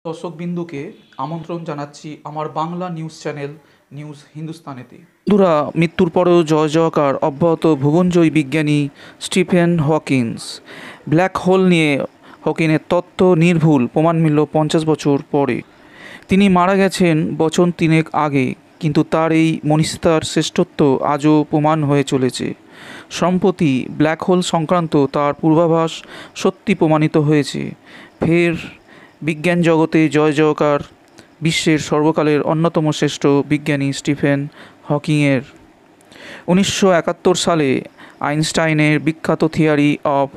দর্শকবিন্দুকে আমন্ত্রণ জানাচ্ছি আমার বাংলা নিউজ চ্যানেল নিউজ হিন্দুস্তানেতে। বন্ধুরা, মৃত্যুর পরেও জয় জয়কার অব্যাহত ভুবনজয়ী বিজ্ঞানী স্টিফেন হকিন্স। ব্ল্যাক হোল নিয়ে হকিংয়ের তত্ত্ব নির্ভুল প্রমাণ মিলল 50 বছর পরে। তিনি মারা গেছেন বছর তিনেক আগে, কিন্তু তার এই মনীষিতার শ্রেষ্ঠত্ব আজও প্রমাণ হয়ে চলেছে। সম্প্রতি ব্ল্যাক হোল সংক্রান্ত তার পূর্বাভাস সত্যি প্রমাণিত হয়েছে। ফের বিজ্ঞান জগতে জয় জয়কার বিশ্বের সর্বকালের অন্যতম শ্রেষ্ঠ বিজ্ঞানী স্টিফেন হকিংয়ের। 1971 সালে আইনস্টাইনের বিখ্যাত থিওরি অফ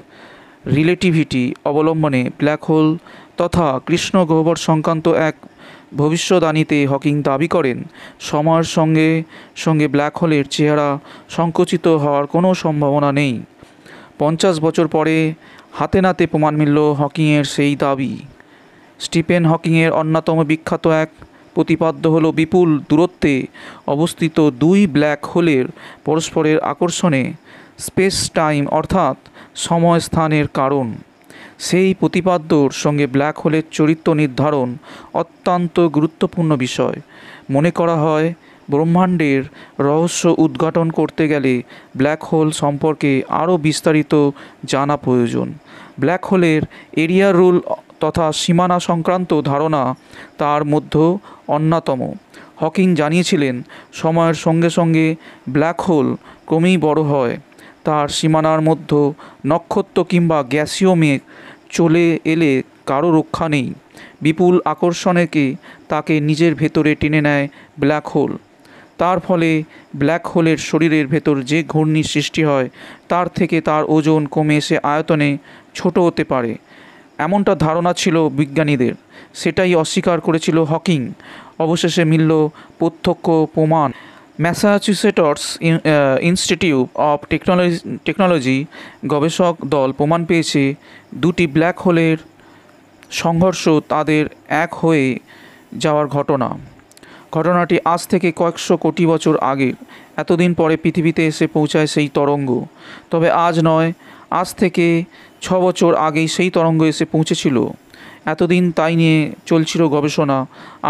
রিলেটিভিটি অবলম্বনে ব্ল্যাক হোল তথা কৃষ্ণ গহ্বর সংক্রান্ত এক ভবিষ্যদ্বাণীতে হকিং দাবি করেন, সময়ের সঙ্গে সঙ্গে ব্ল্যাক হোলের চেহারা সংকুচিত হওয়ার কোনো সম্ভাবনা নেই। 50 বছর পরে হাতে নাতে প্রমাণ মিলল হকিংয়ের সেই দাবি। স্টিফেন হকিংয়ের অন্যতম বিখ্যাত এক প্রতিপাদ্য হল বিপুল দূরত্বে অবস্থিত দুই ব্ল্যাক হোলের পরস্পরের আকর্ষণে স্পেস টাইম অর্থাৎ সময় স্থানের কারণ। সেই প্রতিপাদ্যর সঙ্গে ব্ল্যাক হোলের চরিত্র নির্ধারণ অত্যন্ত গুরুত্বপূর্ণ বিষয়। মনে করা হয়, ব্রহ্মাণ্ডের রহস্য উদ্ঘাটন করতে গেলে ব্ল্যাক হোল সম্পর্কে আরও বিস্তারিত জানা প্রয়োজন। ব্ল্যাক হোলের এরিয়া রুল তথা সীমানা সংক্রান্ত ধারণা তার মধ্যে অন্যতম। হকিং জানিয়েছিলেন, সময়ের সঙ্গে সঙ্গে ব্ল্যাক হোল ক্রমেই বড় হয়। তার সীমানার মধ্যে নক্ষত্র কিংবা গ্যাসীয় মেঘ চলে এলে কারো রক্ষা নেই। বিপুল আকর্ষণকে তাকে নিজের ভেতরে টেনে নেয় ব্ল্যাক হোল। তার ফলে ব্ল্যাক হোলের শরীরের ভেতর যে ঘূর্ণির সৃষ্টি হয়, তার থেকে তার ওজন কমে এসে আয়তনে ছোট হতে পারে, এমনটা ধারণা ছিল বিজ্ঞানীদের। সেটাই অস্বীকার করেছিল হকিং। অবশেষে মিলল প্রত্যক্ষ প্রমাণ। ম্যাসাচুসেটস ইনস্টিটিউট অফ টেকনোলজি গবেষক দল প্রমাণ পেয়েছে, দুটি ব্ল্যাক হোলের সংঘর্ষ তাদের এক হয়ে যাওয়ার ঘটনাটি আজ থেকে কয়েকশো কোটি বছর আগের। এতদিন পরে পৃথিবীতে এসে পৌঁছায় সেই তরঙ্গ। তবে আজ নয়, আজ থেকে 6 বছর আগেই সেই তরঙ্গ এসে পৌঁছেছিল। এতদিন তাই নিয়ে চলছিল গবেষণা,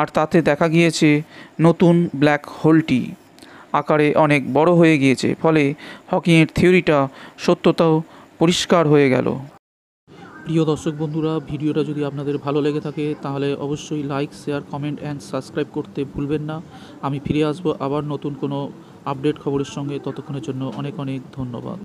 আর তাতে দেখা গিয়েছে নতুন ব্ল্যাক হোলটি আকারে অনেক বড় হয়ে গিয়েছে। ফলে হকিংয়ের থিওরিটা সত্যতাও পরিষ্কার হয়ে গেল। প্রিয় দর্শক বন্ধুরা, ভিডিওটা যদি আপনাদের ভালো লেগে থাকে তাহলে অবশ্যই like, share, comment and subscribe করতে ভুলবেন না। আমি ফিরে আসবো আবার নতুন কোনো আপডেট খবরের সঙ্গে। ততক্ষণের জন্য অনেক অনেক ধন্যবাদ।